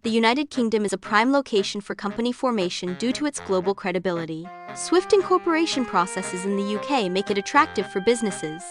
The United Kingdom is a prime location for company formation due to its global credibility. Swift incorporation processes in the UK make it attractive for businesses.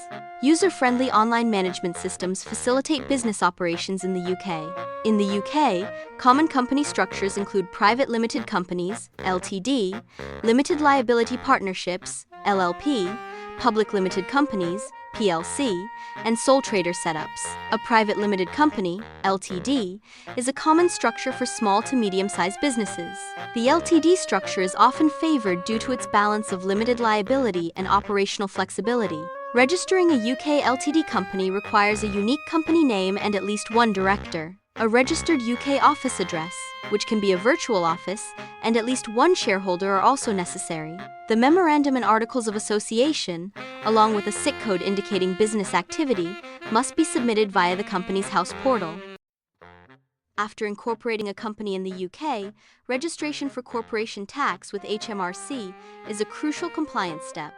User-friendly online management systems facilitate business operations in the UK. In the UK, common company structures include private limited companies, LTD, limited liability partnerships, LLP, public limited companies, PLC, and sole trader setups. A private limited company, LTD, is a common structure for small to medium-sized businesses. The LTD structure is often favored due to its balance of limited liability and operational flexibility. Registering a UK LTD company requires a unique company name and at least one director. A registered UK office address, which can be a virtual office, and at least one shareholder are also necessary. The memorandum and articles of association, along with a SIC code indicating business activity, must be submitted via the company's house portal. After incorporating a company in the UK, registration for corporation tax with HMRC is a crucial compliance step.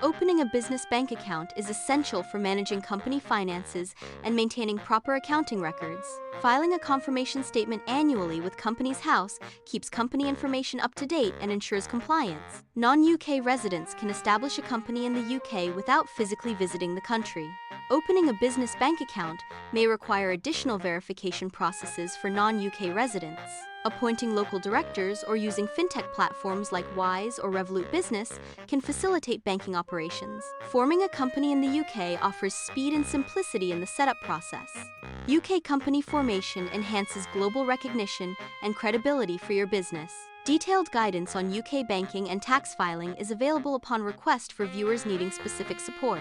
Opening a business bank account is essential for managing company finances and maintaining proper accounting records. Filing a confirmation statement annually with Companies House keeps company information up to date and ensures compliance. Non-UK residents can establish a company in the UK without physically visiting the country. Opening a business bank account may require additional verification processes for non-UK residents. Appointing local directors or using fintech platforms like Wise or Revolut Business can facilitate banking operations. Forming a company in the UK offers speed and simplicity in the setup process. UK company formation enhances global recognition and credibility for your business. Detailed guidance on UK banking and tax filing is available upon request for viewers needing specific support.